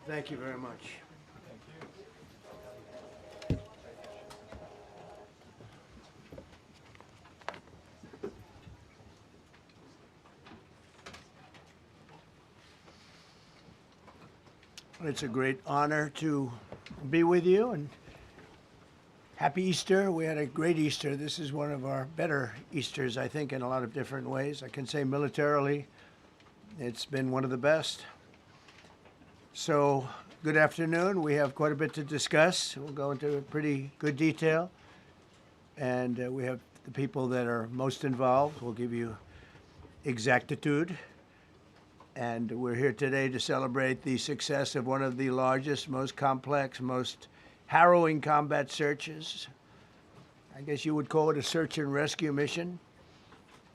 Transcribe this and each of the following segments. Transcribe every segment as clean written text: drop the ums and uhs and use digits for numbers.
Thank you very much. It's a great honor to be with you, and happy Easter. We had a great Easter. This is one of our better Easters, I think, in a lot of different ways. I can say militarily, it's been one of the best. So, good afternoon. We have quite a bit to discuss. We'll go into pretty good detail. And we have the people that are most involved. We'll give you exactitude. And we're here today to celebrate the success of one of the largest, most complex, most harrowing combat searches. I guess you would call it a search and rescue mission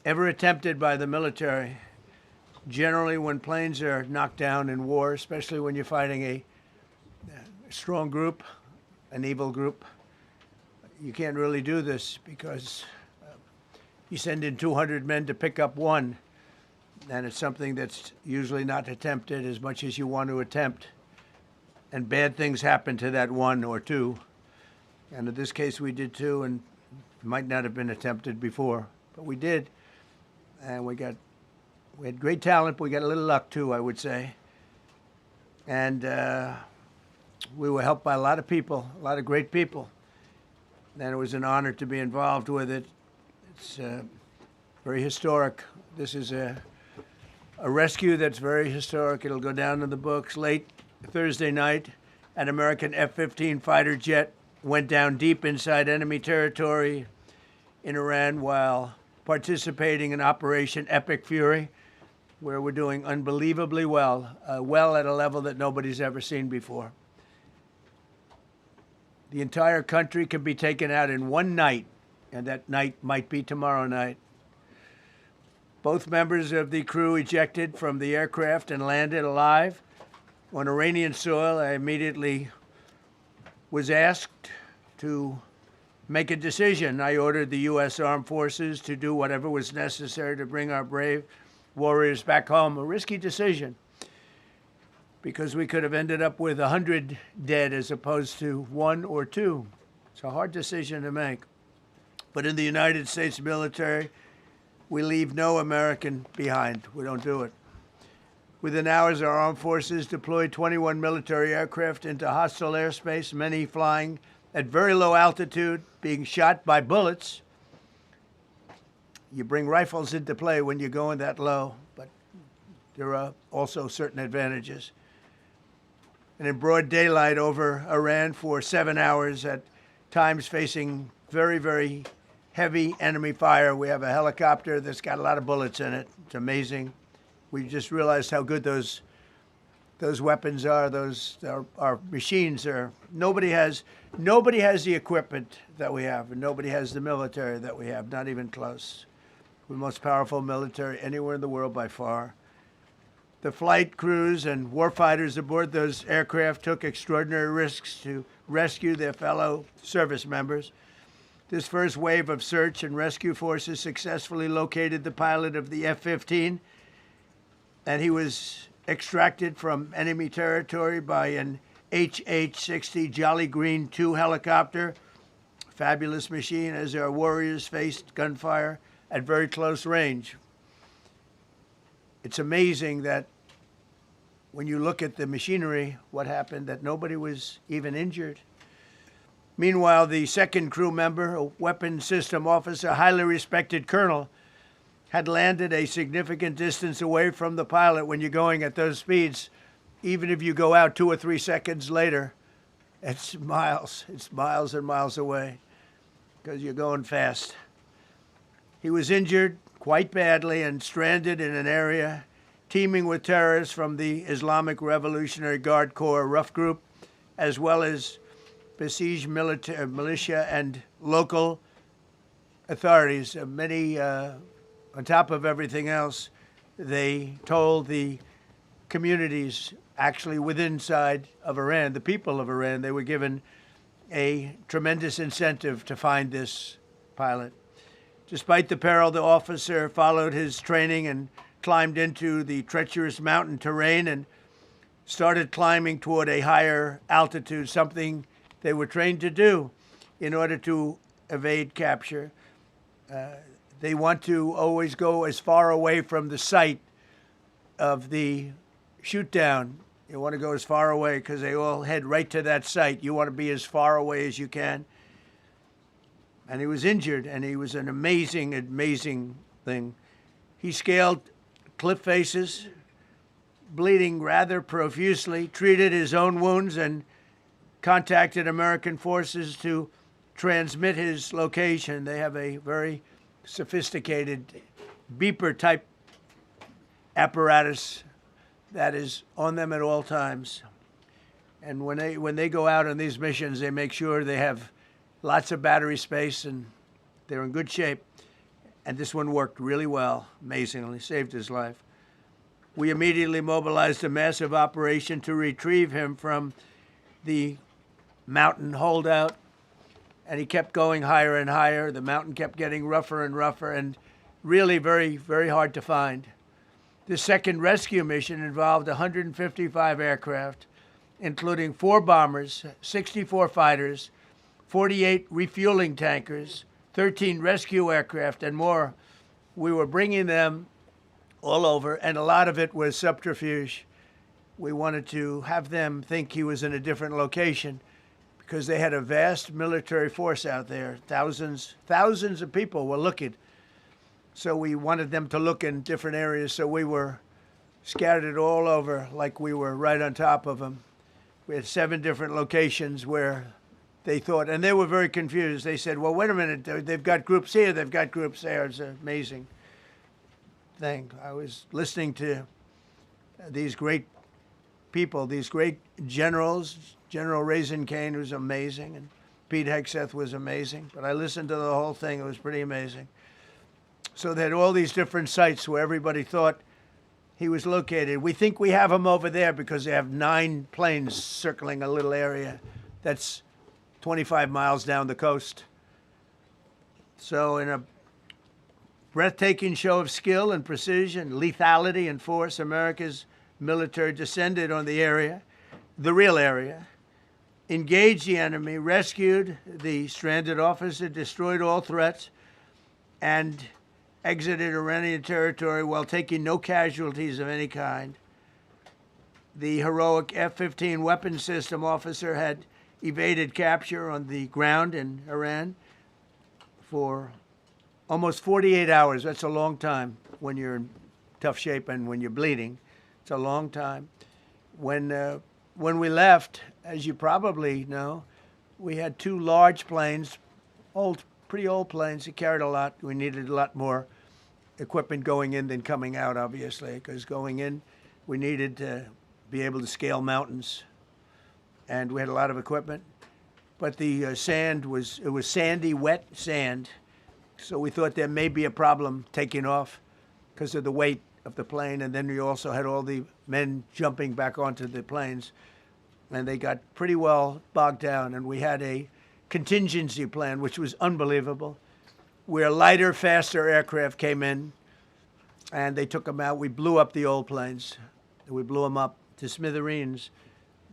ever attempted by the military. Generally, when planes are knocked down in war, especially when you're fighting a strong group, an evil group, you can't really do this because you send in 200 men to pick up one, and it's something that's usually not attempted as much as you want to attempt. And bad things happen to that one or two. And in this case, we did two, and it might not have been attempted before, but we did. And we had great talent, but we got a little luck too, I would say. And we were helped by a lot of people, a lot of great people. And it was an honor to be involved with it. It's very historic. This is a rescue that's very historic. It'll go down in the books. Late Thursday night, an American F-15 fighter jet went down deep inside enemy territory in Iran while participating in Operation Epic Fury, where we're doing unbelievably well, well at a level that nobody's ever seen before. The entire country can be taken out in one night, and that night might be tomorrow night. Both members of the crew ejected from the aircraft and landed alive on Iranian soil. I immediately was asked to make a decision. I ordered the U.S. Armed Forces to do whatever was necessary to bring our brave warriors back home. A risky decision, because we could have ended up with 100 dead as opposed to one or two. It's a hard decision to make. But in the United States military, we leave no American behind. We don't do it. Within hours, our armed forces deployed 21 military aircraft into hostile airspace, many flying at very low altitude, being shot by bullets. You bring rifles into play when you're going that low, but there are also certain advantages. And in broad daylight over Iran for 7 hours, at times facing very, very heavy enemy fire. We have a helicopter that's got a lot of bullets in it. It's amazing. We just realized how good those weapons are. Our machines are. Nobody has the equipment that we have, and nobody has the military that we have. Not even close. We're the most powerful military anywhere in the world by far. The flight crews and warfighters aboard those aircraft took extraordinary risks to rescue their fellow service members. This first wave of search and rescue forces successfully located the pilot of the F-15, and he was extracted from enemy territory by an HH-60 Jolly Green II helicopter. Fabulous machine as our warriors faced gunfire at very close range. It's amazing that when you look at the machinery, what happened, that nobody was even injured. Meanwhile, the second crew member, a weapons system officer, highly respected colonel, had landed a significant distance away from the pilot. When you're going at those speeds, even if you go out 2 or 3 seconds later, it's miles and miles away because you're going fast. He was injured quite badly and stranded in an area teeming with terrorists from the Islamic Revolutionary Guard Corps rough group, as well as besieged militia and local authorities. Many, on top of everything else, they told the communities actually within side of Iran, the people of Iran, they were given a tremendous incentive to find this pilot. Despite the peril, the officer followed his training and climbed into the treacherous mountain terrain and started climbing toward a higher altitude, something they were trained to do in order to evade capture. They want to always go as far away from the site of the shoot down. You want to go as far away because they all head right to that site. You want to be as far away as you can. And he was injured, and he was an amazing, amazing thing. He scaled cliff faces, bleeding rather profusely, treated his own wounds, and contacted American forces to transmit his location. They have a very sophisticated beeper-type apparatus that is on them at all times. And when they go out on these missions, they make sure they have lots of battery space and they're in good shape. And this one worked really well, amazingly, saved his life. We immediately mobilized a massive operation to retrieve him from the mountain holdout, and he kept going higher and higher. The mountain kept getting rougher and rougher, and really very, very hard to find. The second rescue mission involved 155 aircraft, including 4 bombers, 64 fighters, 48 refueling tankers, 13 rescue aircraft, and more. We were bringing them all over, and a lot of it was subterfuge. We wanted to have them think he was in a different location because they had a vast military force out there. Thousands of people were looking. So we wanted them to look in different areas, so we were scattered all over like we were right on top of them. We had 7 different locations where they thought, and they were very confused. They said, well, wait a minute, they've got groups here, they've got groups there. It's an amazing thing. I was listening to these great people, these great generals. General Dan Caine was amazing, and Pete Hegseth was amazing. But I listened to the whole thing. It was pretty amazing. So they had all these different sites where everybody thought he was located. We think we have him over there because they have 9 planes circling a little area that's 25 miles down the coast. So in a breathtaking show of skill and precision, lethality and force, America's military descended on the area, the real area, engaged the enemy, rescued the stranded officer, destroyed all threats, and exited Iranian territory while taking no casualties of any kind. The heroic F-15 weapon system officer had evaded capture on the ground in Iran for almost 48 hours. That's a long time when you're in tough shape and when you're bleeding. It's a long time. When we left, as you probably know, we had 2 large planes, pretty old planes that carried a lot. We needed a lot more equipment going in than coming out, obviously, because going in, we needed to be able to scale mountains. And we had a lot of equipment. But the sand was sandy, wet sand. So we thought there may be a problem taking off because of the weight of the plane. And then we also had all the men jumping back onto the planes. And they got pretty well bogged down. And we had a contingency plan, which was unbelievable, where lighter, faster aircraft came in, and they took them out. We blew up the old planes. We blew them up to smithereens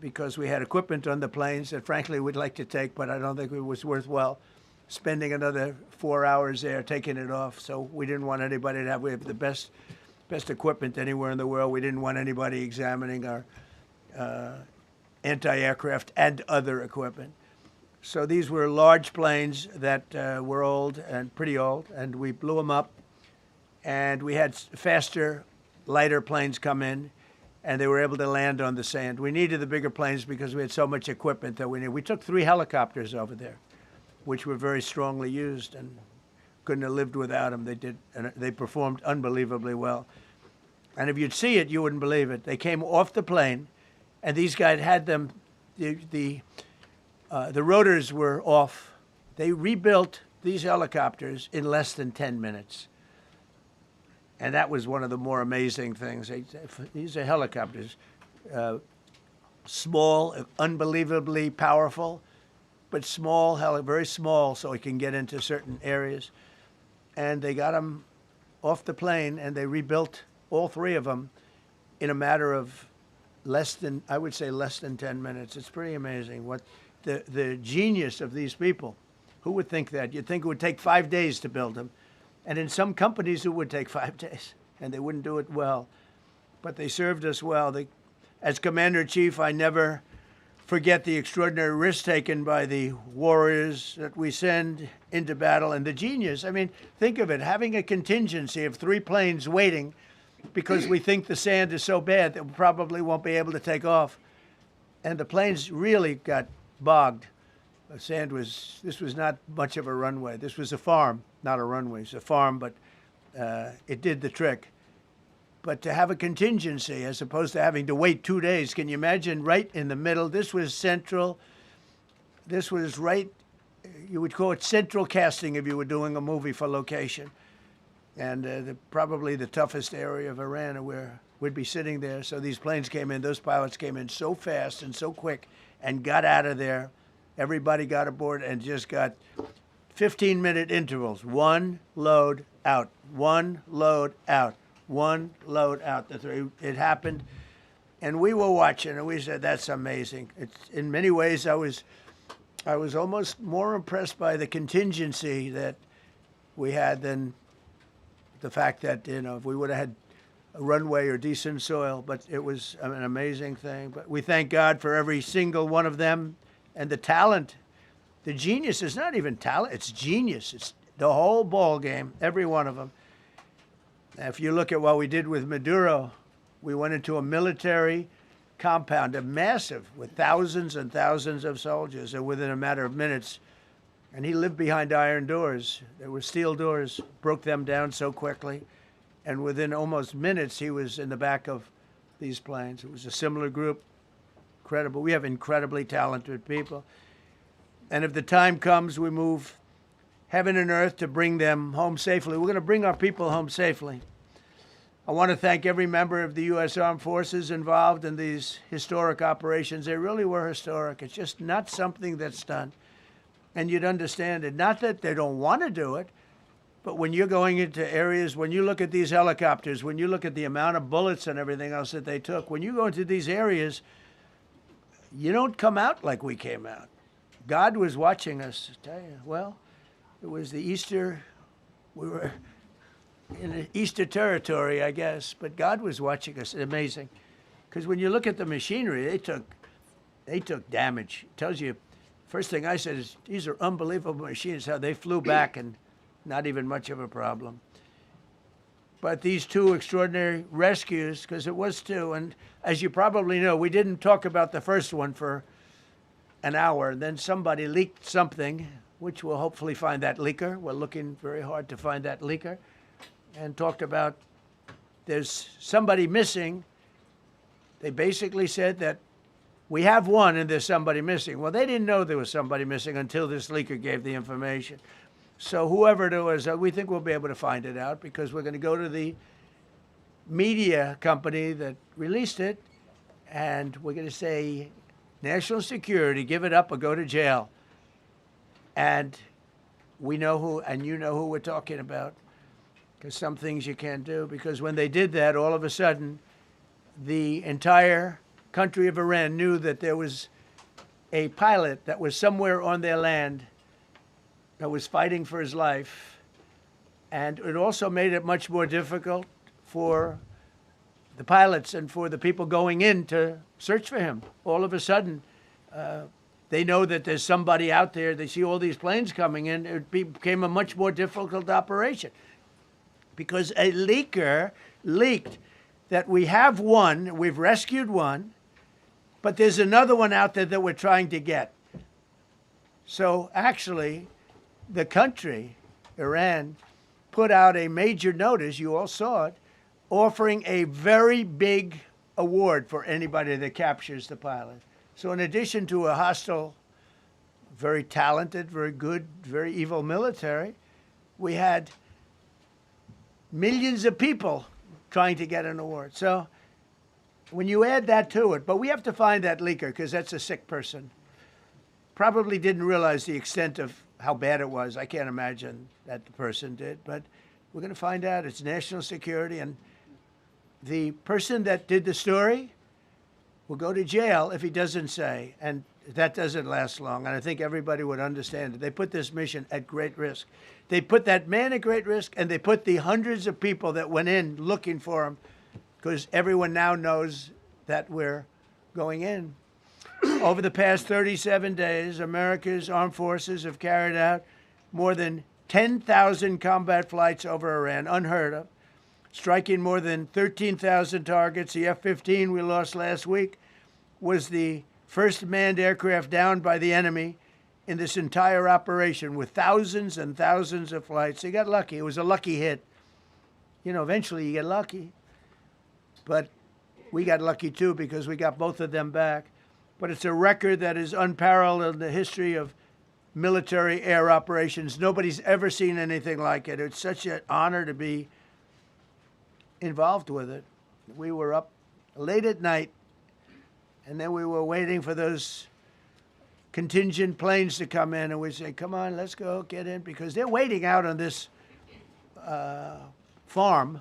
because we had equipment on the planes that, frankly, we'd like to take, but I don't think it was worthwhile spending another 4 hours there taking it off. So we didn't want anybody to have. We have the best equipment anywhere in the world. We didn't want anybody examining our anti-aircraft and other equipment. So these were large planes that were old and pretty old, and we blew them up. And we had faster, lighter planes come in, and they were able to land on the sand. We needed the bigger planes because we had so much equipment that we needed. We took 3 helicopters over there, which were very strongly used and couldn't have lived without them. They did, and they performed unbelievably well. And if you'd see it, you wouldn't believe it. They came off the plane, and these guys had them. The rotors were off. They rebuilt these helicopters in less than 10 minutes. And that was one of the more amazing things. These are helicopters, small, unbelievably powerful, but small, very small, so it can get into certain areas. And they got them off the plane, and they rebuilt all 3 of them in a matter of I would say less than 10 minutes. It's pretty amazing what the genius of these people. Who would think that? You'd think it would take 5 days to build them. And in some companies, it would take 5 days, and they wouldn't do it well. But they served us well. As Commander-in-Chief, I never forget the extraordinary risk taken by the warriors that we send into battle and the genius. I mean, think of it, having a contingency of 3 planes waiting because we think the sand is so bad that we probably won't be able to take off. And the planes really got bogged. This was not much of a runway. This was a farm, not a runway. It's a farm, but it did the trick. But to have a contingency as opposed to having to wait 2 days, can you imagine right in the middle? This was central. This was right, you would call it central casting if you were doing a movie for location. And probably the toughest area of Iran where we'd be sitting there. So these planes came in, those pilots came in so fast and so quick and got out of there. Everybody got aboard and just got 15-minute intervals. One load out, one load out. One load out. It happened, and we were watching, and we said, "That's amazing." In many ways, I was almost more impressed by the contingency that we had than the fact that if we would have had a runway or decent soil. But it was an amazing thing. But we thank God for every single one of them and the talent, the genius. It's not even talent; it's genius. It's the whole ball game. Every one of them. If you look at what we did with Maduro, we went into a military compound, a massive, with thousands and thousands of soldiers, and within a matter of minutes, and he lived behind iron doors. There were steel doors, broke them down so quickly, and within almost minutes, he was in the back of these planes. It was a similar group, incredible. We have incredibly talented people. And if the time comes, we move heaven and earth to bring them home safely. We're going to bring our people home safely. I want to thank every member of the U.S. Armed Forces involved in these historic operations. They really were historic. It's just not something that's done. And you'd understand it. Not that they don't want to do it, but when you're going into areas, when you look at these helicopters, when you look at the amount of bullets and everything else that they took, when you go into these areas, you don't come out like we came out. God was watching us. I tell you, well, it was the Easter, we were in the Easter territory, I guess, but God was watching us. Amazing. Because when you look at the machinery, they took damage. It tells you, first thing I said is, these are unbelievable machines, how they flew back and not even much of a problem. But these 2 extraordinary rescues, because it was 2, and as you probably know, we didn't talk about the first one for an hour, and then somebody leaked something, which we'll hopefully find that leaker. We're looking very hard to find that leaker. And talked about there's somebody missing. They basically said that we have one and there's somebody missing. Well, they didn't know there was somebody missing until this leaker gave the information. So whoever it was, we think we'll be able to find it out because we're going to go to the media company that released it, and we're going to say, national security, give it up or go to jail. And we know who, and you know who we're talking about, because some things you can't do. Because when they did that, all of a sudden, the entire country of Iran knew that there was a pilot that was somewhere on their land that was fighting for his life. And it also made it much more difficult for the pilots and for the people going in to search for him. All of a sudden, they know that there's somebody out there. They see all these planes coming in. It became a much more difficult operation because a leaker leaked that we have one, we've rescued one, but there's another one out there that we're trying to get. So actually, the country, Iran, put out a major notice, you all saw it, offering a very big award for anybody that captures the pilot. So in addition to a hostile, very talented, very good, very evil military, we had millions of people trying to get an award. So when you add that to it, but we have to find that leaker because that's a sick person. Probably didn't realize the extent of how bad it was. I can't imagine that the person did, but we're going to find out. It's national security, and the person that did the story will go to jail if he doesn't say, and that doesn't last long, and I think everybody would understand it. They put this mission at great risk. They put that man at great risk, and they put the hundreds of people that went in looking for him, because everyone now knows that we're going in. Over the past 37 days, America's armed forces have carried out more than 10,000 combat flights over Iran, unheard of, striking more than 13,000 targets. The F-15 we lost last week was the first manned aircraft downed by the enemy in this entire operation, with thousands and thousands of flights. They got lucky. It was a lucky hit. You know, eventually you get lucky. But we got lucky too, because we got both of them back. But it's a record that is unparalleled in the history of military air operations. Nobody's ever seen anything like it. It's such an honor to be involved with it. We were up late at night, and then we were waiting for those contingent planes to come in, and we say, come on, let's go, get in, because they're waiting out on this farm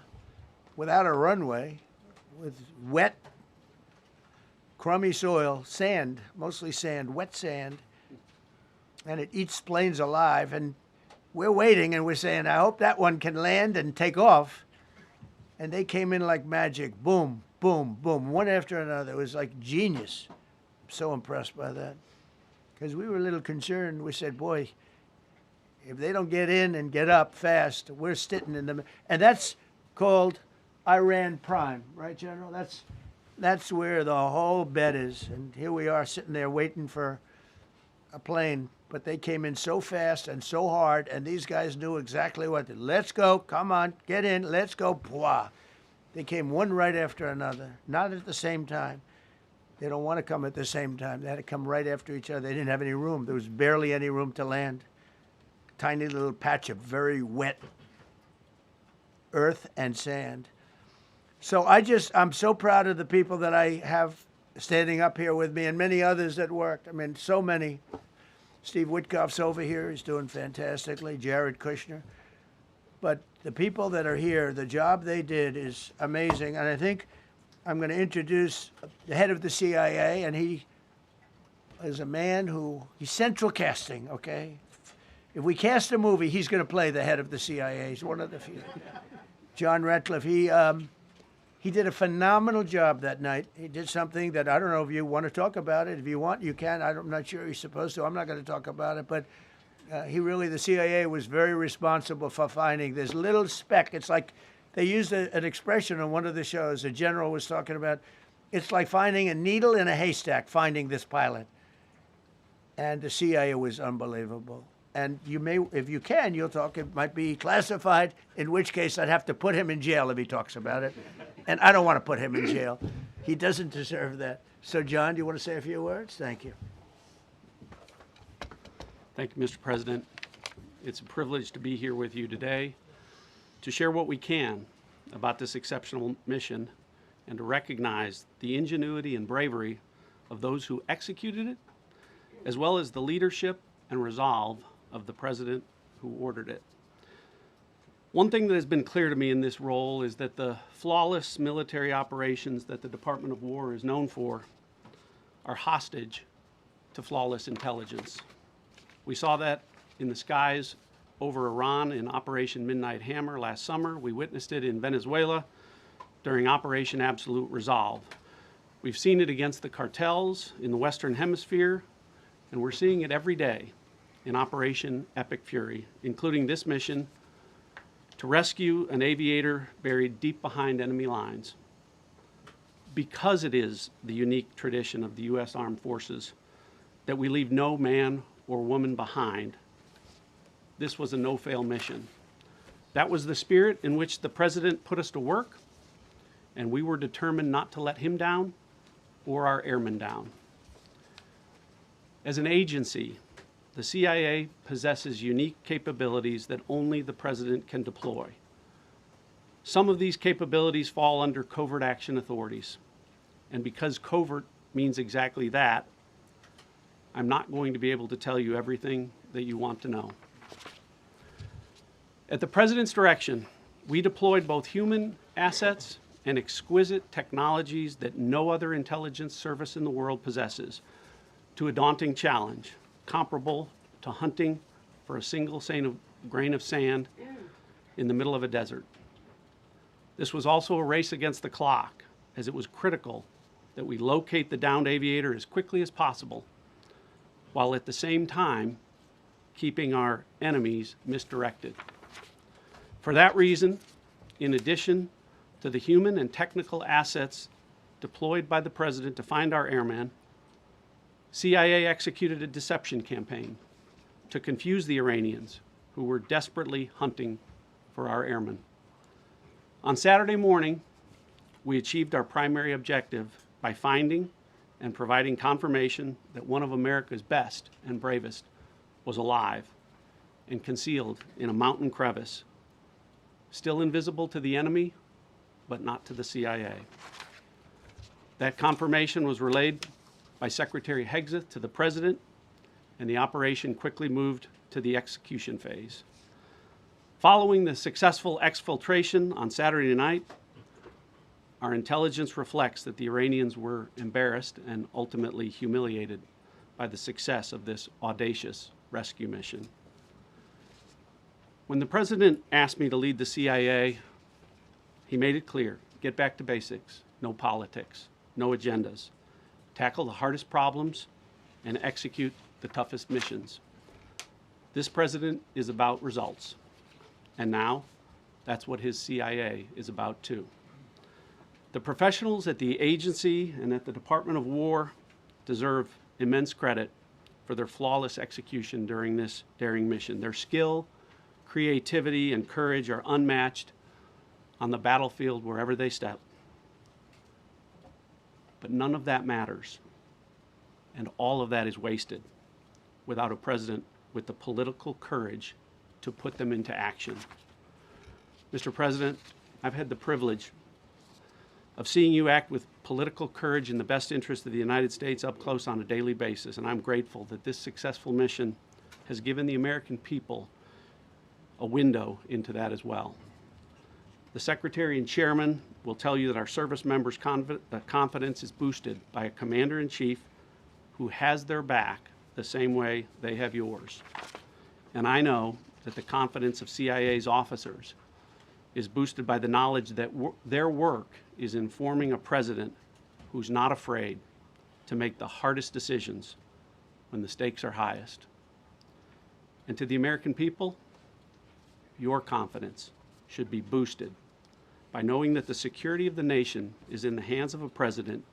without a runway, with wet, crummy soil, sand, mostly sand, wet sand, and it eats planes alive, and we're waiting, and we're saying, I hope that one can land and take off. And they came in like magic, boom, boom, boom, one after another. It was like genius. I'm so impressed by that. Because we were a little concerned. We said, boy, if they don't get in and get up fast, we're sitting in them. And that's called Iran Prime, right, General? That's where the whole bet is. And here we are sitting there waiting for a plane. But they came in so fast and so hard, and these guys knew exactly what to do. Let's go, come on, get in, let's go, pwah. They came one right after another, not at the same time. They don't want to come at the same time. They had to come right after each other. They didn't have any room. There was barely any room to land. Tiny little patch of very wet earth and sand. So I'm so proud of the people that I have standing up here with me, and many others that worked. I mean, so many. Steve Witkoff's over here. He's doing fantastically. Jared Kushner. But the people that are here, the job they did is amazing. And I think I'm going to introduce the head of the CIA, and he is a man he's central casting, okay? If we cast a movie, he's going to play the head of the CIA. He's one of the few. John Ratcliffe, he did a phenomenal job that night. He did something that I don't know if you want to talk about it. If you want, you can. I'm not sure you're supposed to. I'm not going to talk about it. But the CIA was very responsible for finding this little speck. It's like they used an expression on one of the shows. A general was talking about, it's like finding a needle in a haystack, finding this pilot. And the CIA was unbelievable. And you may, if you can, you'll talk. It might be classified, in which case I'd have to put him in jail if he talks about it. And I don't want to put him in jail. He doesn't deserve that. So, John, do you want to say a few words? Thank you. Thank you, Mr. President. It's a privilege to be here with you today to share what we can about this exceptional mission and to recognize the ingenuity and bravery of those who executed it, as well as the leadership and resolve of the President who ordered it. One thing that has been clear to me in this role is that the flawless military operations that the Department of War is known for are hostage to flawless intelligence. We saw that in the skies over Iran in Operation Midnight Hammer last summer. We witnessed it in Venezuela during Operation Absolute Resolve. We've seen it against the cartels in the Western Hemisphere, and we're seeing it every day in Operation Epic Fury, including this mission to rescue an aviator buried deep behind enemy lines. Because it is the unique tradition of the U.S. Armed Forces that we leave no man or woman behind, this was a no-fail mission. That was the spirit in which the President put us to work, and we were determined not to let him down or our airmen down. As an agency, the CIA possesses unique capabilities that only the President can deploy. Some of these capabilities fall under covert action authorities. And because covert means exactly that, I'm not going to be able to tell you everything that you want to know. At the President's direction, we deployed both human assets and exquisite technologies that no other intelligence service in the world possesses to a daunting challenge comparable to hunting for a single grain of sand in the middle of a desert. This was also a race against the clock, as it was critical that we locate the downed aviator as quickly as possible, while at the same time keeping our enemies misdirected. For that reason, in addition to the human and technical assets deployed by the President to find our airman, CIA executed a deception campaign to confuse the Iranians who were desperately hunting for our airmen. On Saturday morning, we achieved our primary objective by finding and providing confirmation that one of America's best and bravest was alive and concealed in a mountain crevice, still invisible to the enemy, but not to the CIA. That confirmation was relayed by Secretary Hegseth to the President, and the operation quickly moved to the execution phase. Following the successful exfiltration on Saturday night, our intelligence reflects that the Iranians were embarrassed and ultimately humiliated by the success of this audacious rescue mission. When the President asked me to lead the CIA, he made it clear: get back to basics, no politics, no agendas, tackle the hardest problems, and execute the toughest missions. This President is about results, and now that's what his CIA is about too. The professionals at the agency and at the Department of War deserve immense credit for their flawless execution during this daring mission. Their skill, creativity, and courage are unmatched on the battlefield wherever they step. But none of that matters, and all of that is wasted without a president with the political courage to put them into action. Mr. President, I've had the privilege of seeing you act with political courage in the best interest of the United States up close on a daily basis, and I'm grateful that this successful mission has given the American people a window into that as well. The Secretary and Chairman will tell you that our service members' confidence is boosted by a Commander-in-Chief who has their back the same way they have yours. And I know that the confidence of CIA's officers is boosted by the knowledge that their work is informing a president who's not afraid to make the hardest decisions when the stakes are highest. And to the American people, your confidence should be boosted by knowing that the security of the nation is in the hands of a president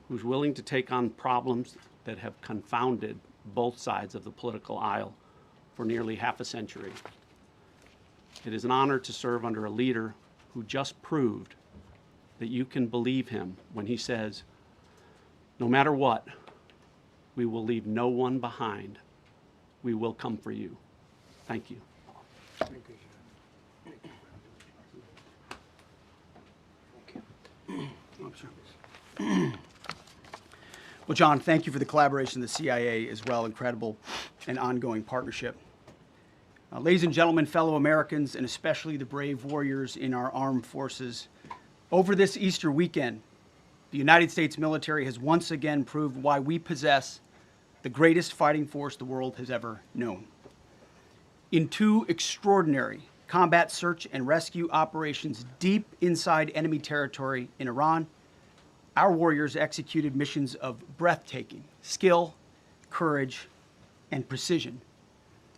who's willing to take on problems that have confounded both sides of the political aisle for nearly half a century. It is an honor to serve under a leader who just proved that you can believe him when he says, no matter what, we will leave no one behind. We will come for you. Thank you. Well, John, thank you for the collaboration of the CIA as well. Incredible and ongoing partnership. Ladies and gentlemen, fellow Americans, and especially the brave warriors in our armed forces, over this Easter weekend, the United States military has once again proved why we possess the greatest fighting force the world has ever known. In two extraordinary combat search and rescue operations deep inside enemy territory in Iran, our warriors executed missions of breathtaking skill, courage, and precision.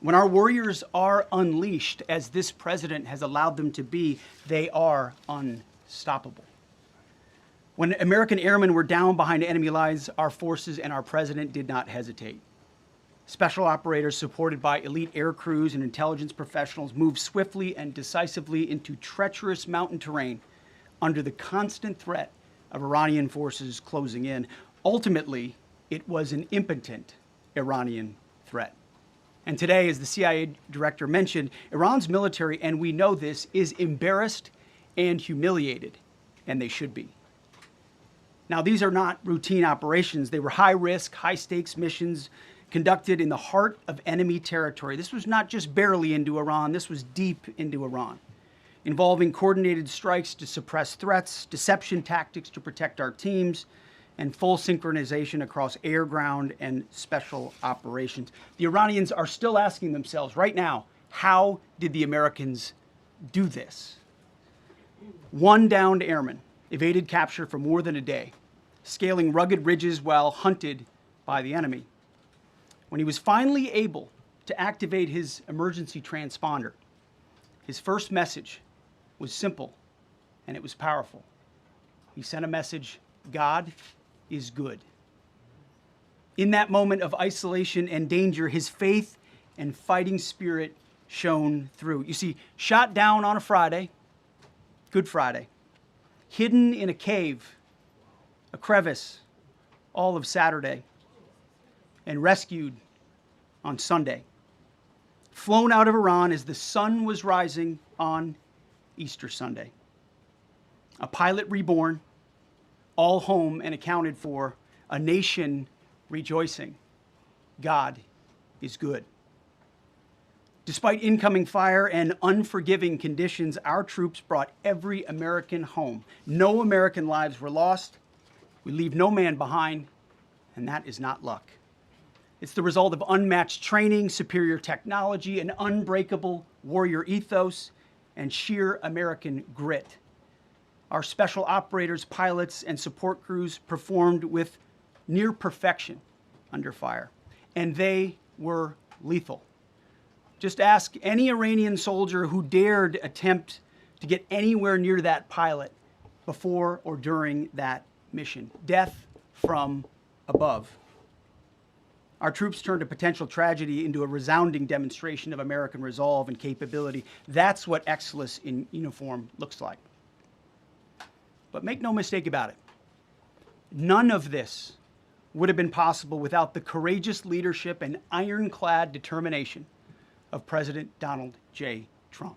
When our warriors are unleashed, as this president has allowed them to be, they are unstoppable. When American airmen were down behind enemy lines, our forces and our president did not hesitate. Special operators supported by elite air crews and intelligence professionals moved swiftly and decisively into treacherous mountain terrain under the constant threat of Iranian forces closing in. Ultimately, it was an impotent Iranian threat. And today, as the CIA director mentioned, Iran's military, and we know this, is embarrassed and humiliated, and they should be. Now, these are not routine operations. They were high-risk, high-stakes missions conducted in the heart of enemy territory. This was not just barely into Iran. This was deep into Iran. involving coordinated strikes to suppress threats, deception tactics to protect our teams, and full synchronization across air, ground, and special operations. The Iranians are still asking themselves right now, how did the Americans do this? One downed airman evaded capture for more than a day, scaling rugged ridges while hunted by the enemy. When he was finally able to activate his emergency transponder, his first message was simple and it was powerful. He sent a message, God is good. In that moment of isolation and danger, his faith and fighting spirit shone through. You see, shot down on a Friday, Good Friday, hidden in a cave, a crevice, all of Saturday, and rescued on Sunday. Flown out of Iran as the sun was rising on Easter Sunday. A pilot reborn, all home and accounted for, a nation rejoicing. God is good. Despite incoming fire and unforgiving conditions, our troops brought every American home. No American lives were lost. We leave no man behind, and that is not luck. It's the result of unmatched training, superior technology, an unbreakable warrior ethos, and sheer American grit. Our special operators, pilots, and support crews performed with near perfection under fire, and they were lethal. Just ask any Iranian soldier who dared attempt to get anywhere near that pilot before or during that mission. Death from above. Our troops turned a potential tragedy into a resounding demonstration of American resolve and capability. That's what excellence in uniform looks like. But make no mistake about it, none of this would have been possible without the courageous leadership and ironclad determination of President Donald J. Trump.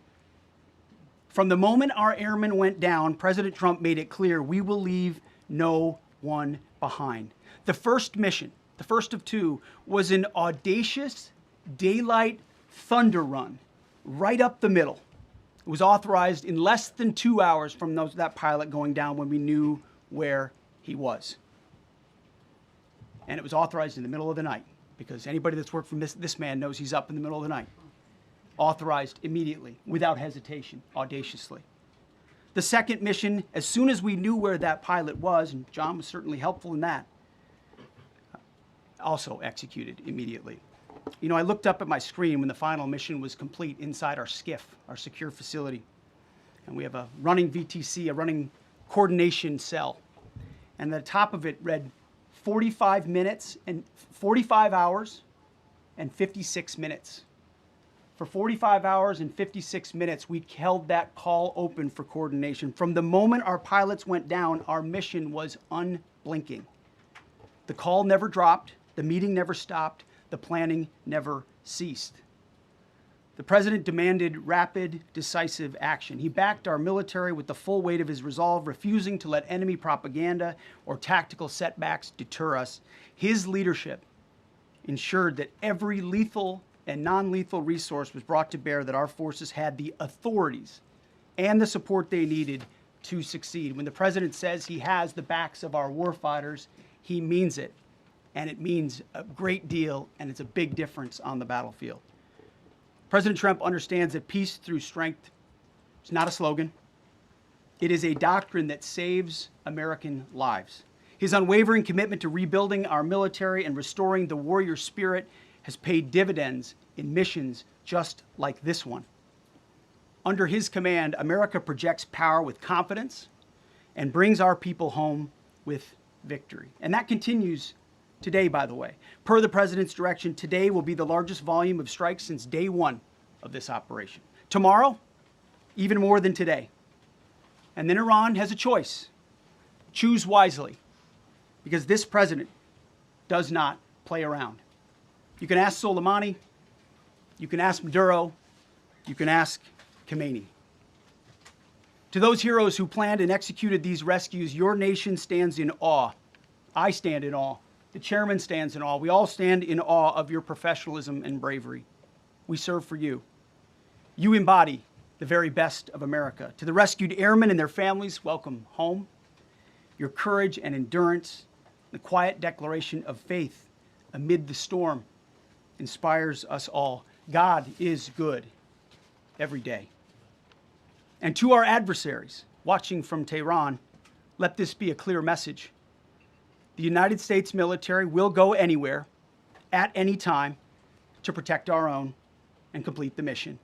From the moment our airmen went down, President Trump made it clear we will leave no one behind. The first mission, the first of two, was an audacious daylight thunder run right up the middle. It was authorized in less than 2 hours from that pilot going down when we knew where he was. And it was authorized in the middle of the night because anybody that's worked for this man knows he's up in the middle of the night. Authorized immediately, without hesitation, audaciously. The second mission, as soon as we knew where that pilot was, and John was certainly helpful in that, also executed immediately. You know, I looked up at my screen when the final mission was complete inside our SCIF, our secure facility. And we have a running VTC, a running coordination cell. And the top of it read 45 hours and 56 minutes. For 45 hours and 56 minutes, we held that call open for coordination. From the moment our pilots went down, our mission was unblinking. The call never dropped, the meeting never stopped, the planning never ceased. The president demanded rapid, decisive action. He backed our military with the full weight of his resolve, refusing to let enemy propaganda or tactical setbacks deter us. His leadership ensured that every lethal and non-lethal resource was brought to bear, that our forces had the authorities and the support they needed to succeed. When the president says he has the backs of our warfighters, he means it. And it means a great deal, and it's a big difference on the battlefield. President Trump understands that peace through strength is not a slogan. It is a doctrine that saves American lives. His unwavering commitment to rebuilding our military and restoring the warrior spirit has paid dividends in missions just like this one. Under his command, America projects power with confidence and brings our people home with victory. And that continues today, by the way. Per the president's direction, today will be the largest volume of strikes since day one of this operation. Tomorrow, even more than today. And then Iran has a choice. Choose wisely, because this president does not play around. You can ask Soleimani, you can ask Maduro, you can ask Khomeini. To those heroes who planned and executed these rescues, your nation stands in awe. I stand in awe. The chairman stands in awe. We all stand in awe of your professionalism and bravery. We serve for you. You embody the very best of America. To the rescued airmen and their families, welcome home. Your courage and endurance, the quiet declaration of faith amid the storm inspires us all. God is good every day. And to our adversaries watching from Tehran, let this be a clear message. The United States military will go anywhere, at any time, to protect our own and complete the mission.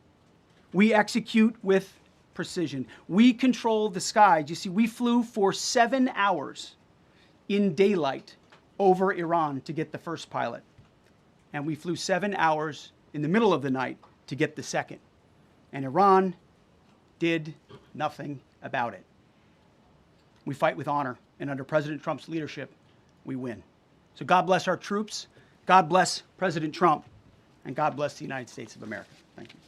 We execute with precision. We control the skies. You see, we flew for 7 hours in daylight over Iran to get the first pilot. And we flew 7 hours in the middle of the night to get the second. And Iran did nothing about it. We fight with honor, and under President Trump's leadership, we win. So God bless our troops, God bless President Trump, and God bless the United States of America. Thank you.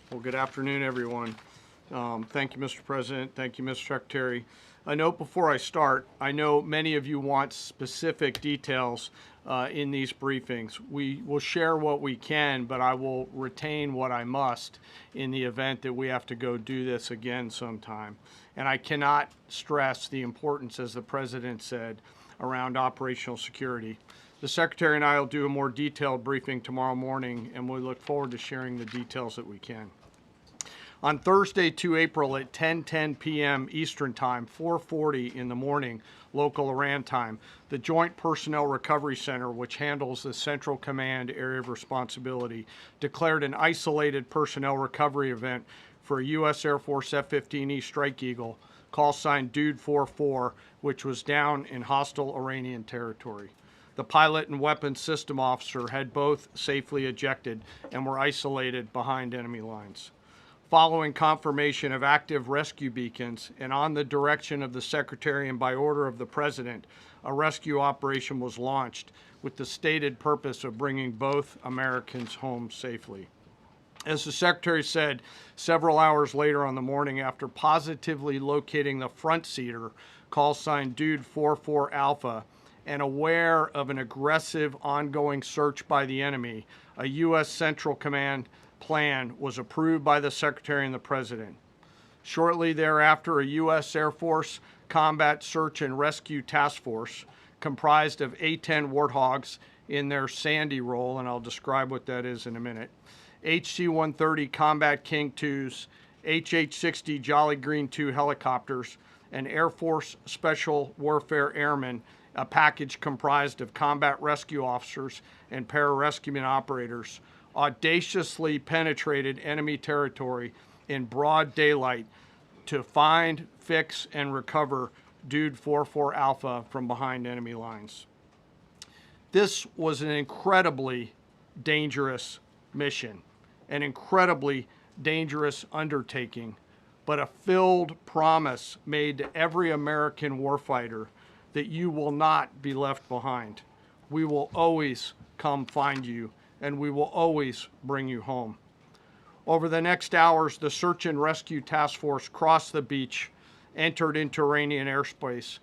Well, good afternoon, everyone. Thank you, Mr. President. Thank you, Mr. Secretary. A note before I start, I know many of you want specific details in these briefings. We will share what we can, but I will retain what I must in the event that we have to go do this again sometime. And I cannot stress the importance, as the President said, around operational security. The Secretary and I will do a more detailed briefing tomorrow morning, and we look forward to sharing the details that we can. On Thursday, 2 April at 10:10 p.m. Eastern Time, 4:40 in the morning, local Iran time, the Joint Personnel Recovery Center, which handles the Central Command area of responsibility, declared an isolated personnel recovery event for a U.S. Air Force F-15E Strike Eagle, call sign Dude 44, which was down in hostile Iranian territory. The pilot and weapons system officer had both safely ejected and were isolated behind enemy lines. Following confirmation of active rescue beacons and on the direction of the Secretary and by order of the President, a rescue operation was launched with the stated purpose of bringing both Americans home safely. As the Secretary said, several hours later on the morning after positively locating the front seater, call sign Dude 44 Alpha, and aware of an aggressive ongoing search by the enemy, a U.S. Central Command plan was approved by the Secretary and the President. Shortly thereafter, a U.S. Air Force Combat Search and Rescue Task Force, comprised of A-10 Warthogs in their Sandy role, and I'll describe what that is in a minute, HC-130 Combat King IIs, HH-60 Jolly Green II helicopters, and Air Force Special Warfare Airmen, a package comprised of combat rescue officers and pararescueman operators, audaciously penetrated enemy territory in broad daylight to find, fix, and recover Dude 44 Alpha from behind enemy lines. This was an incredibly dangerous mission, an incredibly dangerous undertaking, but a filled promise made to every American warfighter that you will not be left behind. We will always come find you, and we will always bring you home. Over the next hours, the Search and Rescue Task Force crossed the beach, entered into Iranian airspace,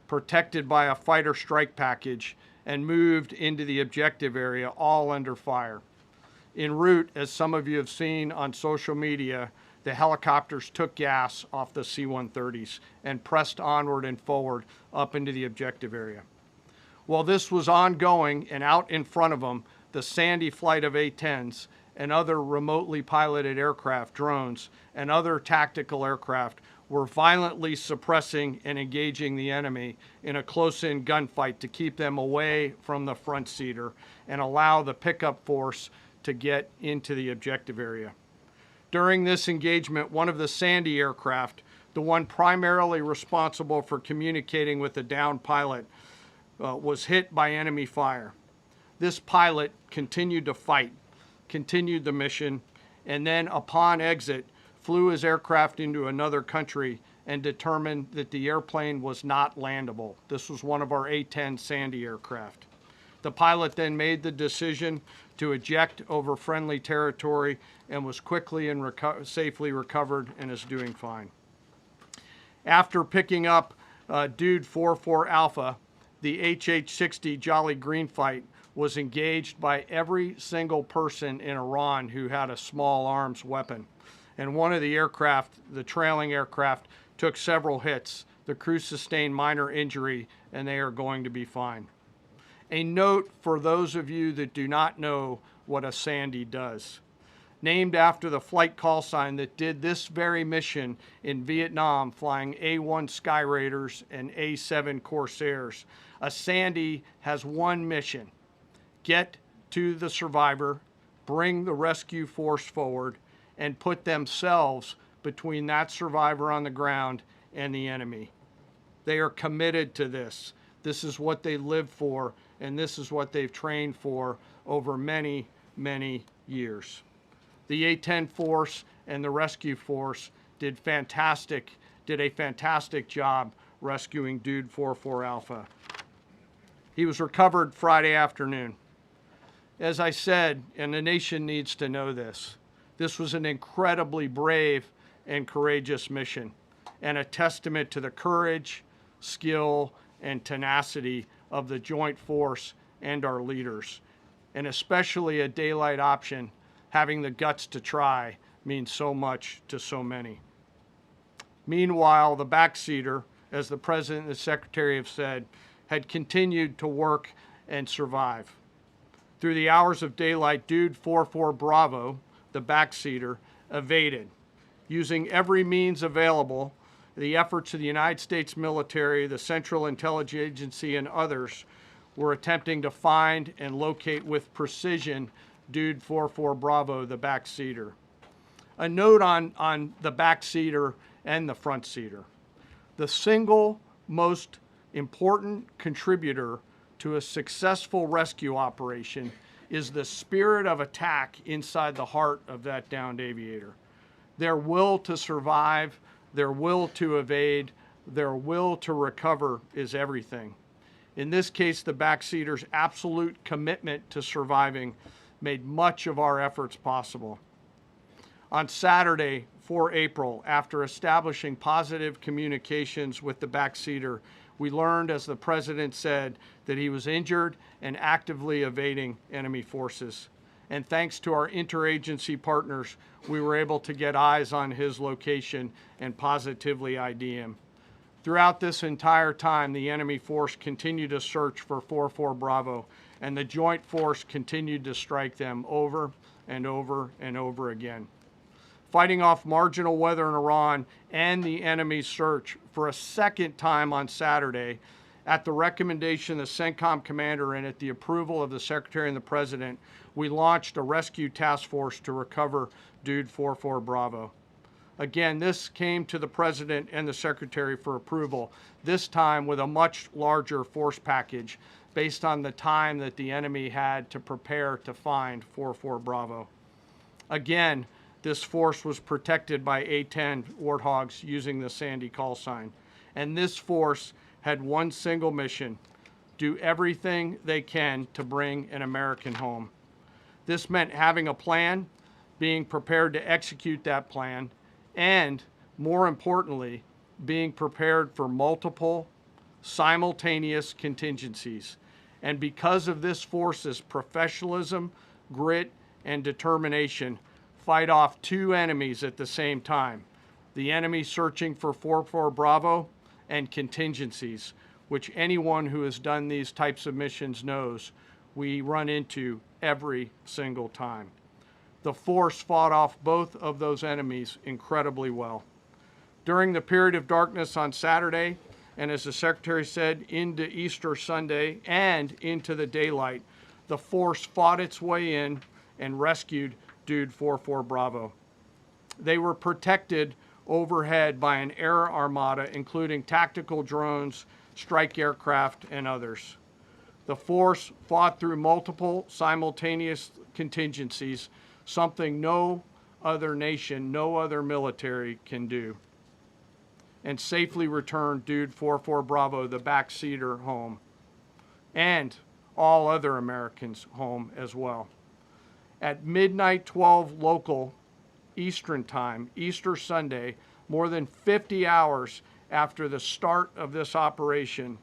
protected by a fighter strike package, and moved into the objective area, all under fire. En route, as some of you have seen on social media, the helicopters took gas off the C-130s and pressed onward and forward up into the objective area. While this was ongoing and out in front of them, the Sandy flight of A-10s and other remotely piloted aircraft, drones, and other tactical aircraft were violently suppressing and engaging the enemy in a close-in gunfight to keep them away from the front seater and allow the pickup force to get into the objective area. During this engagement, one of the Sandy aircraft, the one primarily responsible for communicating with the downed pilot, was hit by enemy fire. This pilot continued to fight, continued the mission, and then upon exit, flew his aircraft into another country and determined that the airplane was not landable. This was one of our A-10 Sandy aircraft. The pilot then made the decision to eject over friendly territory and was quickly and safely recovered and is doing fine. After picking up Dude 44 Alpha, the HH-60 Jolly Green fight was engaged by every single person in Iran who had a small arms weapon. And one of the aircraft, the trailing aircraft, took several hits. The crew sustained minor injury, and they are going to be fine. A note for those of you that do not know what a Sandy does. Named after the flight call sign that did this very mission in Vietnam, flying A-1 Sky Raiders and A-7 Corsairs, a Sandy has one mission: get to the survivor, bring the rescue force forward, and put themselves between that survivor on the ground and the enemy. They are committed to this. This is what they live for, and this is what they've trained for over many, many years. The A-10 force and the rescue force did a fantastic job rescuing Dude 44 Alpha. He was recovered Friday afternoon. As I said, and the nation needs to know this, this was an incredibly brave and courageous mission, and a testament to the courage, skill, and tenacity of the Joint Force and our leaders. And especially a daylight option, having the guts to try, means so much to so many. Meanwhile, the backseater, as the President and the Secretary have said, had continued to work and survive. Through the hours of daylight, Dude 44 Bravo, the backseater, evaded. Using every means available, the efforts of the United States military, the Central Intelligence Agency, and others were attempting to find and locate with precision Dude 44 Bravo, the backseater. A note on the backseater and the front seater. The single most important contributor to a successful rescue operation is the spirit of attack inside the heart of that downed aviator. Their will to survive, their will to evade, their will to recover is everything. In this case, the backseater's absolute commitment to surviving made much of our efforts possible. On Saturday, 4 April, after establishing positive communications with the backseater, we learned, as the President said, that he was injured and actively evading enemy forces. And thanks to our interagency partners, we were able to get eyes on his location and positively ID him. Throughout this entire time, the enemy force continued to search for 44 Bravo, and the Joint Force continued to strike them over and over and over again. Fighting off marginal weather in Iran and the enemy's search for a second time on Saturday, at the recommendation of the CENTCOM commander and at the approval of the Secretary and the President, we launched a rescue task force to recover Dude 44 Bravo. Again, this came to the President and the Secretary for approval, this time with a much larger force package based on the time that the enemy had to prepare to find 44 Bravo. Again, this force was protected by A-10 Warthogs using the Sandy call sign. And this force had one single mission: do everything they can to bring an American home. This meant having a plan, being prepared to execute that plan, and, more importantly, being prepared for multiple, simultaneous contingencies. And because of this force's professionalism, grit, and determination, fight off two enemies at the same time: the enemy searching for 44 Bravo and contingencies, which anyone who has done these types of missions knows we run into every single time. The force fought off both of those enemies incredibly well. During the period of darkness on Saturday, and as the Secretary said, into Easter Sunday and into the daylight, the force fought its way in and rescued Dude 44 Bravo. They were protected overhead by an air armada, including tactical drones, strike aircraft, and others. The force fought through multiple simultaneous contingencies, something no other nation, no other military can do, and safely returned Dude 44 Bravo, the backseater, home, and all other Americans home as well. At midnight 12 local Eastern time, Easter Sunday, more than 50 hours after the start of this operation,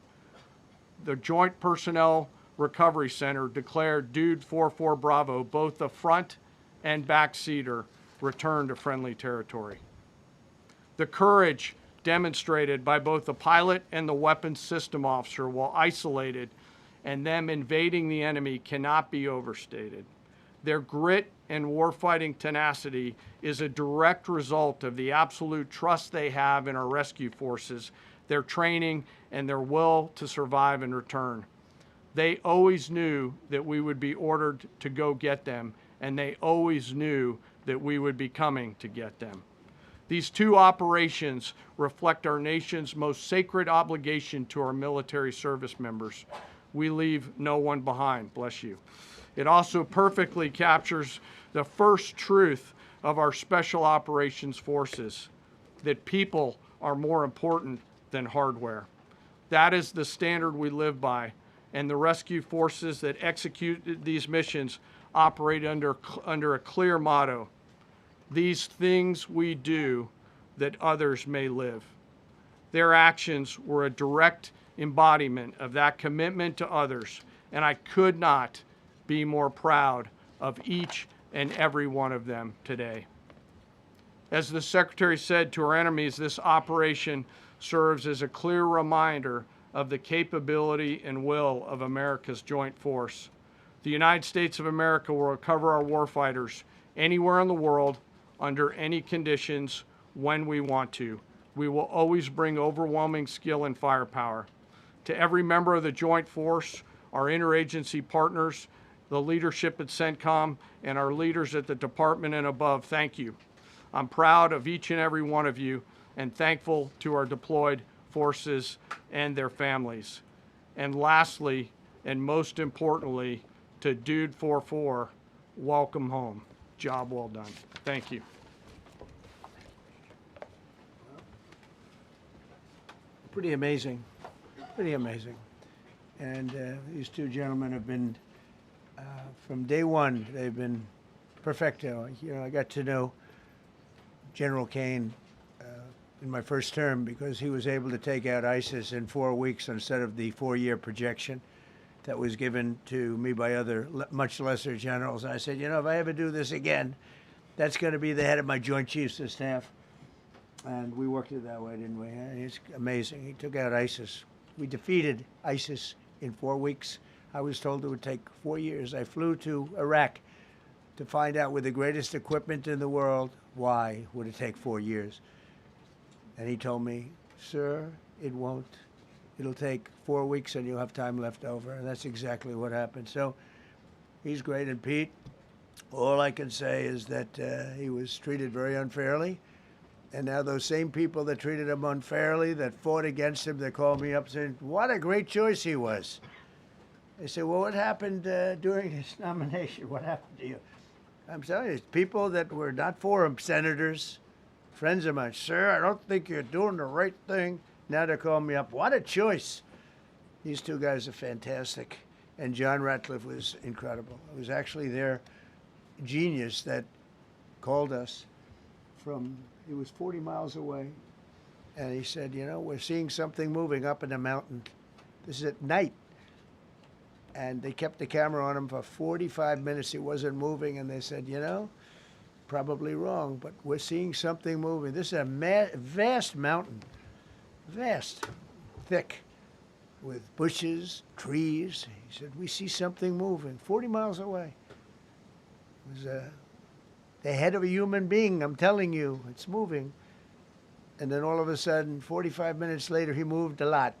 the joint personnel Recovery Center declared Dude 44 Bravo, both the front and back seater, returned to friendly territory. The courage demonstrated by both the pilot and the weapons system officer while isolated and them invading the enemy cannot be overstated. Their grit and warfighting tenacity is a direct result of the absolute trust they have in our rescue forces, their training, and their will to survive and return. They always knew that we would be ordered to go get them, and they always knew that we would be coming to get them. These two operations reflect our nation's most sacred obligation to our military service members. We leave no one behind, bless you. It also perfectly captures the first truth of our special operations forces, that people are more important than hardware. That is the standard we live by, and the rescue forces that execute these missions operate under a clear motto: these things we do that others may live. Their actions were a direct embodiment of that commitment to others, and I could not be more proud of each and every one of them today. As the Secretary said to our enemies, this operation serves as a clear reminder of the capability and will of America's joint force. The United States of America will recover our warfighters anywhere in the world, under any conditions, when we want to. We will always bring overwhelming skill and firepower. To every member of the joint force, our interagency partners, the leadership at CENTCOM, and our leaders at the department and above, thank you. I'm proud of each and every one of you and thankful to our deployed forces and their families. And lastly, and most importantly, to Dude 44, welcome home. Job well done. Thank you. Pretty amazing, pretty amazing. And these two gentlemen have been, from day one, they've been perfecto. You know, I got to know General Caine in my first term because he was able to take out ISIS in 4 weeks instead of the 4-year projection that was given to me by other much lesser generals. I said, you know, if I ever do this again, that's going to be the head of my Joint Chiefs of Staff. And we worked it that way, didn't we? It's amazing. He took out ISIS. We defeated ISIS in 4 weeks. I was told it would take 4 years. I flew to Iraq to find out with the greatest equipment in the world, why would it take 4 years? And he told me, sir, it won't. It'll take 4 weeks and you'll have time left over. And that's exactly what happened. So he's great. And Pete, all I can say is that he was treated very unfairly. And now those same people that treated him unfairly, that fought against him, they called me up saying, what a great choice he was. They said, well, what happened during his nomination? What happened to you? I'm telling you, people that were not for him, senators, friends of mine, sir, I don't think you're doing the right thing. Now they're calling me up. What a choice. These two guys are fantastic. And John Ratcliffe was incredible. It was actually their genius that called us from, he was 40 miles away. And he said, you know, we're seeing something moving up in the mountain. This is at night. And they kept the camera on him for 45 minutes. It wasn't moving. And they said, you know, probably wrong, but we're seeing something moving. This is a vast mountain, vast, thick, with bushes, trees. He said, we see something moving 40 miles away. It was the head of a human being, I'm telling you, it's moving. And then all of a sudden, 45 minutes later, he moved a lot.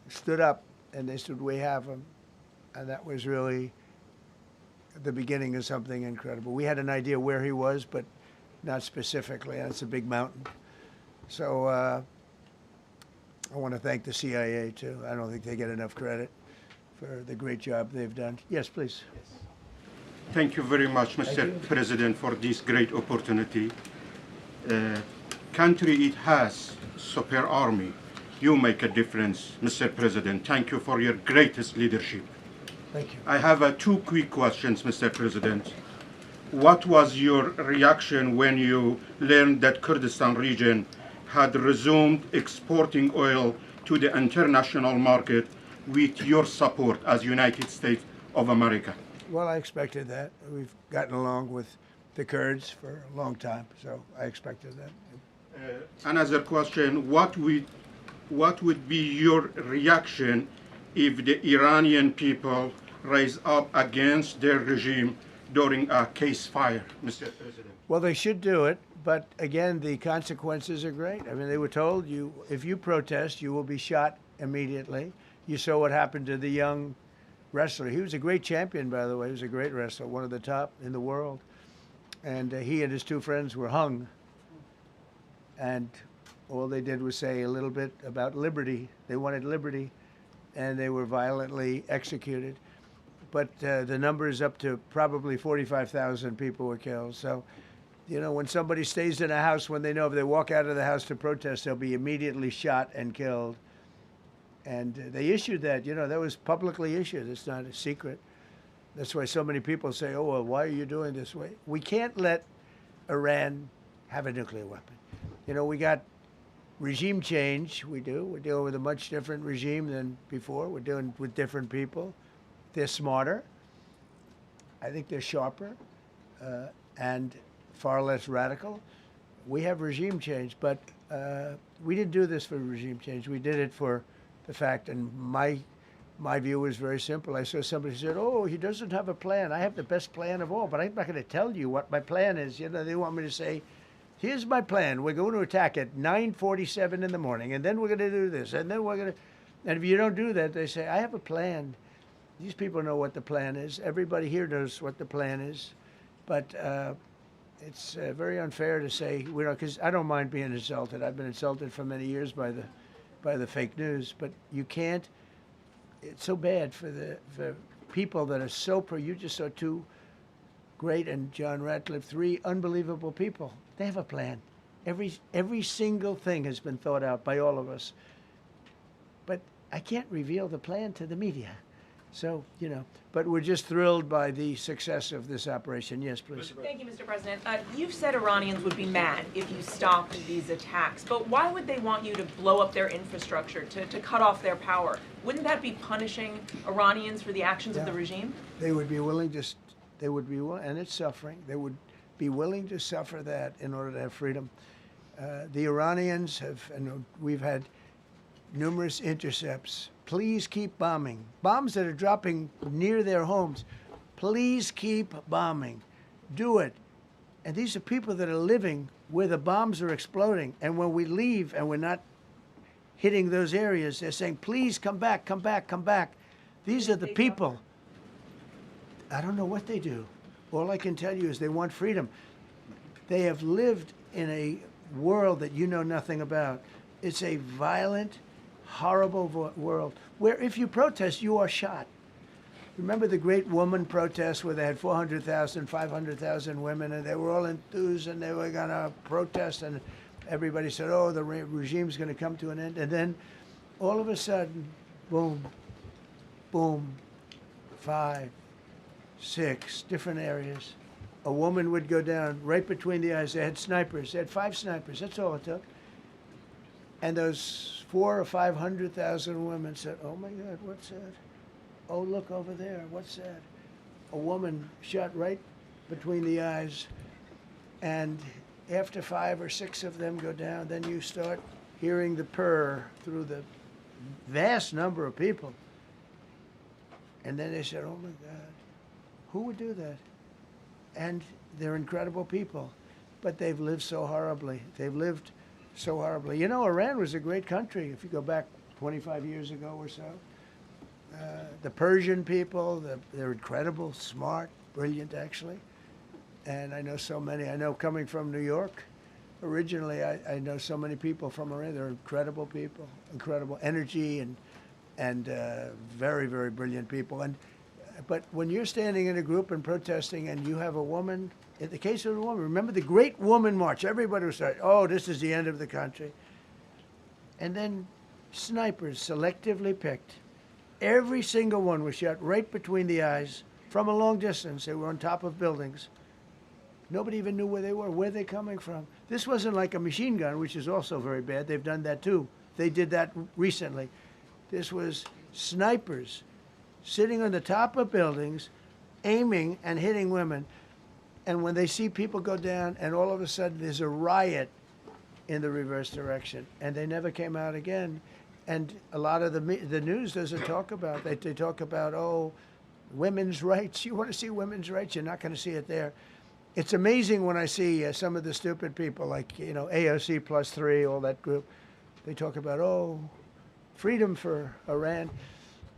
Stood up, and they said, we have him. And that was really the beginning of something incredible. We had an idea where he was, but not specifically. That's a big mountain. So I want to thank the CIA, too. I don't think they get enough credit for the great job they've done. Yes, please. Thank you very much, Mr. President, for this great opportunity. Country, it has super army. You make a difference, Mr. President. Thank you for your greatest leadership. Thank you. I have 2 quick questions, Mr. President. What was your reaction when you learned that Kurdistan region had resumed exporting oil to the international market with your support as United States of America? Well, I expected that. We've gotten along with the Kurds for a long time, so I expected that. Another question, what would be your reaction if the Iranian people rise up against their regime during a ceasefire, Mr. President? Well, they should do it, but again, the consequences are great. I mean, they were told if you protest, you will be shot immediately. You saw what happened to the young wrestler. He was a great champion, by the way. He was a great wrestler, one of the top in the world. And he and his two friends were hung. And all they did was say a little bit about liberty. They wanted liberty, and they were violently executed. But the number is up to probably 45,000 people were killed. So, you know, when somebody stays in a house, when they know if they walk out of the house to protest, they'll be immediately shot and killed. And they issued that, you know, that was publicly issued. It's not a secret. That's why so many people say, oh, well, why are you doing this way? We can't let Iran have a nuclear weapon. You know, we got regime change. We do. We're dealing with a much different regime than before. We're dealing with different people. They're smarter. I think they're sharper and far less radical. We have regime change, but we didn't do this for regime change. We did it for the fact, and my view was very simple. I saw somebody said, oh, he doesn't have a plan. I have the best plan of all, but I'm not going to tell you what my plan is. You know, they want me to say, here's my plan. We're going to attack at 9:47 in the morning, and then we're going to do this, and then we're going to... And if you don't do that, they say, I have a plan. These people know what the plan is. Everybody here knows what the plan is. But it's very unfair to say, we don't, because I don't mind being insulted. I've been insulted for many years by the fake news, but you can't. It's so bad for people that are so pro. You just saw two great, and John Ratcliffe, three unbelievable people. They have a plan. Every single thing has been thought out by all of us. But I can't reveal the plan to the media. So, you know, but we're just thrilled by the success of this operation. Yes, please. Thank you, Mr. President. You've said Iranians would be mad if you stopped these attacks, but why would they want you to blow up their infrastructure, to cut off their power? Wouldn't that be punishing Iranians for the actions of the regime? They would be willing to, and it's suffering, they would be willing to suffer that in order to have freedom. The Iranians have, and we've had numerous intercepts. Please keep bombing. Bombs that are dropping near their homes. Please keep bombing. Do it. And these are people that are living where the bombs are exploding. And when we leave and we're not hitting those areas, they're saying, please come back, come back, come back. These are the people. I don't know what they do. All I can tell you is they want freedom. They have lived in a world that you know nothing about. It's a violent, horrible world where if you protest, you are shot. Remember the great woman protests where they had 400,000, 500,000 women, and they were all enthused and they were going to protest, and everybody said, oh, the regime's going to come to an end. And then all of a sudden, boom, boom, 5, 6 different areas. A woman would go down right between the eyes. They had snipers. They had 5 snipers. That's all it took. And those 400,000 or 500,000 women said, oh my God, what's that? Oh, look over there, what's that? A woman shot right between the eyes. And after 5 or 6 of them go down, then you start hearing the purr through the vast number of people. And then they said, oh my God, who would do that? And they're incredible people, but they've lived so horribly. They've lived so horribly. You know, Iran was a great country if you go back 25 years ago or so. The Persian people, they're incredible, smart, brilliant actually. And I know so many. I know coming from New York, originally I know so many people from Iran. They're incredible people, incredible energy and very, very brilliant people. But when you're standing in a group and protesting and you have a woman, in the case of a woman, remember the Great Woman March, everybody was saying, oh, this is the end of the country. And then snipers selectively picked. Every single one was shot right between the eyes from a long distance. They were on top of buildings. Nobody even knew where they were, where they're coming from. This wasn't like a machine gun, which is also very bad. They've done that too. They did that recently. This was snipers sitting on the top of buildings, aiming and hitting women. And when they see people go down, and all of a sudden there's a riot in the reverse direction, and they never came out again. And a lot of the news doesn't talk about that. They talk about, oh, women's rights. You want to see women's rights? You're not going to see it there. It's amazing when I see some of the stupid people like, AOC +3, all that group. They talk about, oh, freedom for Iran.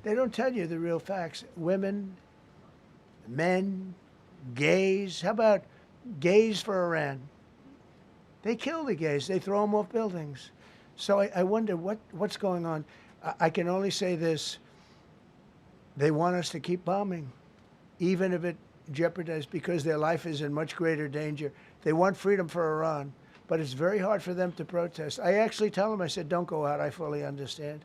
They don't tell you the real facts. Women, men, gays. How about gays for Iran? They kill the gays. They throw them off buildings. So I wonder what's going on. I can only say this. They want us to keep bombing, even if it jeopardizes, because their life is in much greater danger. They want freedom for Iran, but it's very hard for them to protest. I actually tell them, I said, don't go out. I fully understand.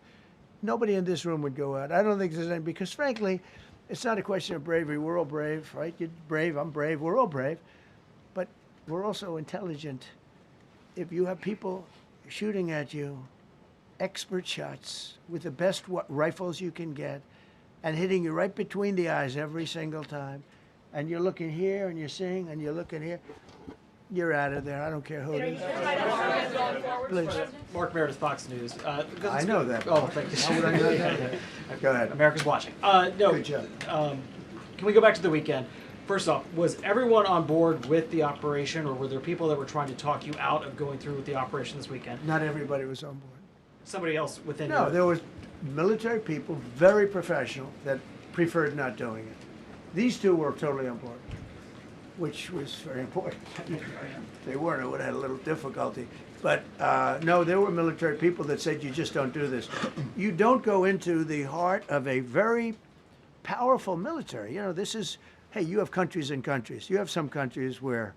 Nobody in this room would go out. I don't think there's any, because frankly, it's not a question of bravery. We're all brave, right? You're brave, I'm brave, we're all brave. But we're also intelligent. If you have people shooting at you, expert shots with the best rifles you can get, and hitting you right between the eyes every single time, and you're looking here and you're seeing and you're looking here, you're out of there. I don't care who it is. Please. Mark Meredith, Fox News. I know that. Oh, thank you. How would I know that? Go ahead. America's watching. No. Good job. Can we go back to the weekend? First off, was everyone on board with the operation, or were there people that were trying to talk you out of going through with the operation this weekend? Not everybody was on board. Somebody else within No, your- there was military people, very professional, that preferred not doing it. These two were totally on board, which was very important. If they weren't, I would have had a little difficulty. But no, there were military people that said, you just don't do this. You don't go into the heart of a very powerful military. This is, hey, you have countries and countries. You have some countries where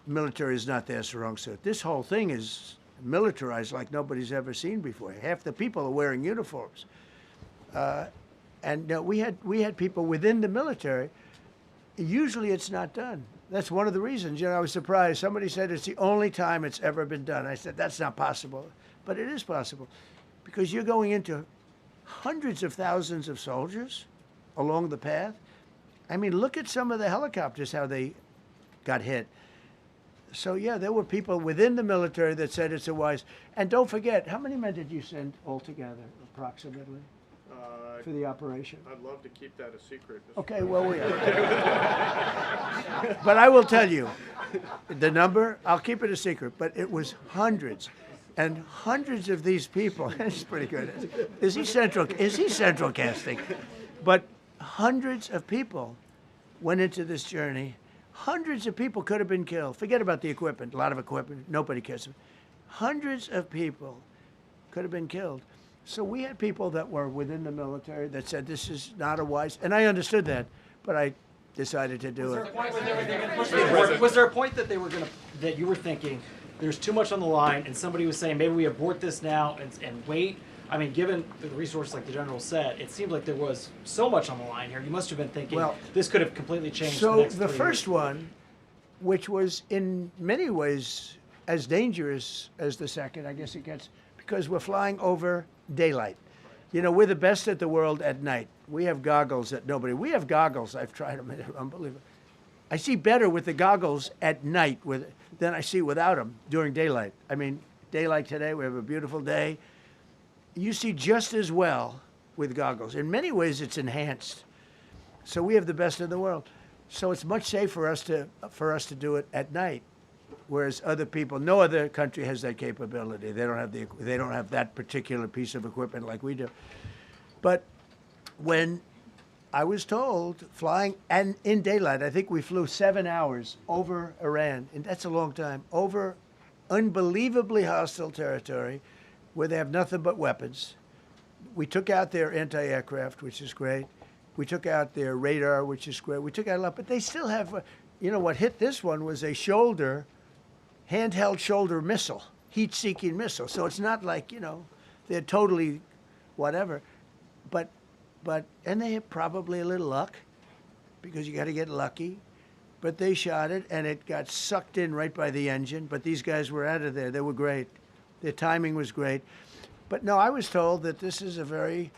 military is not their strong suit. This whole thing is militarized like nobody's ever seen before. Half the people are wearing uniforms. And we had people within the military. Usually it's not done. That's one of the reasons. I was surprised. Somebody said it's the only time it's ever been done. I said, that's not possible. But it is possible, because you're going into hundreds of thousands of soldiers along the path. I mean, look at some of the helicopters, how they got hit. So, yeah, there were people within the military that said it's a wise. And don't forget, how many men did you send altogether, approximately, for the operation? I'd love to keep that a secret. Okay, well, we are. But I will tell you, the number, I'll keep it a secret, but it was hundreds. And hundreds of these people, it's pretty good. Is he central casting? But hundreds of people went into this journey. Hundreds of people could have been killed. Forget about the equipment, a lot of equipment, nobody cares. Hundreds of people could have been killed. So we had people that were within the military that said this is not a wise, and I understood that, but I decided to do it. Was there a point that that you were thinking there's too much on the line, and somebody was saying maybe we abort this now and wait? I mean, given the resource, like the general said, it seemed like there was so much on the line here. You must have been thinking, this could have completely changed the next 3 years. So the first one, which was in many ways as dangerous as the second, I guess it gets, because we're flying over daylight. We're the best at the world at night. We have goggles that nobody, we have goggles, I've tried them, they're unbelievable. I see better with the goggles at night than I see without them during daylight. I mean, daylight today, we have a beautiful day. You see just as well with goggles. In many ways, it's enhanced. So we have the best in the world. So it's much safer for us to do it at night, whereas other people, no other country has that capability. They don't have that particular piece of equipment like we do. But when I was told flying and in daylight, I think we flew 7 hours over Iran, and that's a long time, over unbelievably hostile territory, where they have nothing but weapons. We took out their anti-aircraft, which is great. We took out their radar, which is great. We took out a lot, but they still have, what hit this one was a handheld shoulder missile, heat-seeking missile. So it's not like, they're totally whatever. And they had probably a little luck, because you got to get lucky. But they shot it, and it got sucked in right by the engine. But these guys were out of there. They were great. Their timing was great. But no, I was told that this is a very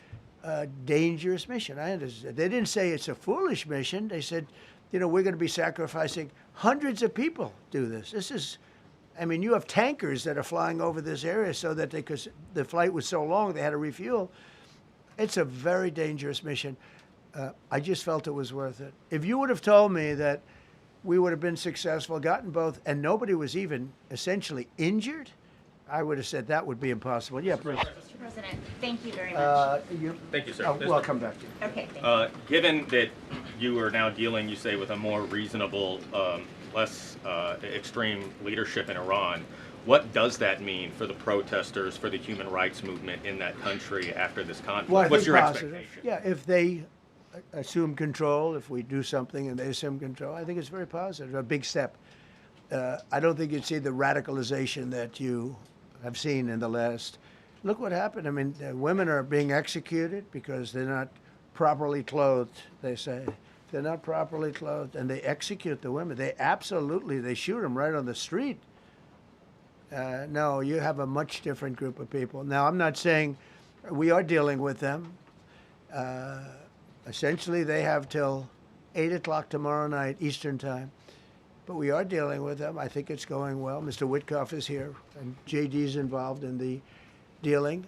dangerous mission. I understand. They didn't say it's a foolish mission. They said, we're going to be sacrificing hundreds of people do this. This is, you have tankers that are flying over this area so that because the flight was so long, they had to refuel. It's a very dangerous mission. I just felt it was worth it. If you would have told me that we would have been successful, gotten both, and nobody was even essentially injured, I would have said that would be impossible. Yeah, please. Mr. President, thank you very much. Thank you, sir. I'll come back to you. Okay, thank you. Given that you are now dealing, you say, with a more reasonable, less extreme leadership in Iran, what does that mean for the protesters, for the human rights movement in that country after this conflict? Well, I What's think your positive. expectation? Yeah, if they assume control, if we do something and they assume control, I think it's very positive, a big step. I don't think you'd see the radicalization that you have seen in the last. Look what happened. Women are being executed because they're not properly clothed, they say. They're not properly clothed, and they execute the women. They shoot them right on the street. No, you have a much different group of people. Now, I'm not saying we are dealing with them. Essentially, they have till 8 o'clock tomorrow night, Eastern time. But we are dealing with them. I think it's going well. Mr. Witkoff is here, and JD's involved in the dealing.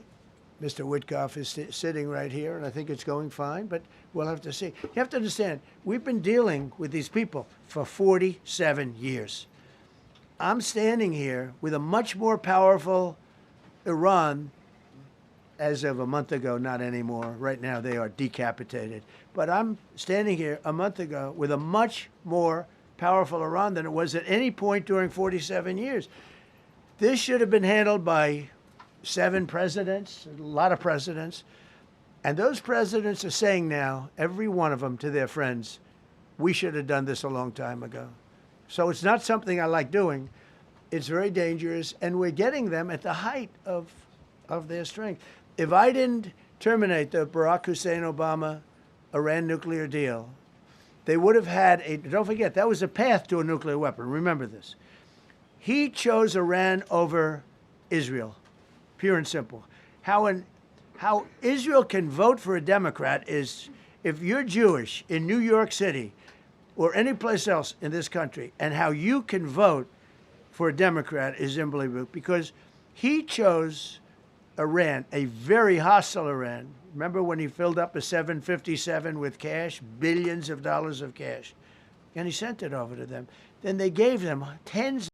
Mr. Witkoff is sitting right here, and I think it's going fine, but we'll have to see. You have to understand, we've been dealing with these people for 47 years. I'm standing here with a much more powerful Iran as of a month ago, not anymore. Right now, they are decapitated. But I'm standing here a month ago with a much more powerful Iran than it was at any point during 47 years. This should have been handled by 7 presidents, a lot of presidents. And those presidents are saying now, every one of them to their friends, we should have done this a long time ago. So it's not something I like doing. It's very dangerous, and we're getting them at the height of their strength. If I didn't terminate the Barack Hussein Obama Iran nuclear deal, they would have had don't forget, that was a path to a nuclear weapon. Remember this. He chose Iran over Israel, pure and simple. How Israel can vote for a Democrat is if you're Jewish in New York City or any place else in this country, and how you can vote for a Democrat is unbelievable, because he chose Iran, a very hostile Iran. Remember when he filled up a 757 with cash, billions of dollars of cash, and he sent it over to them. Then they gave them tens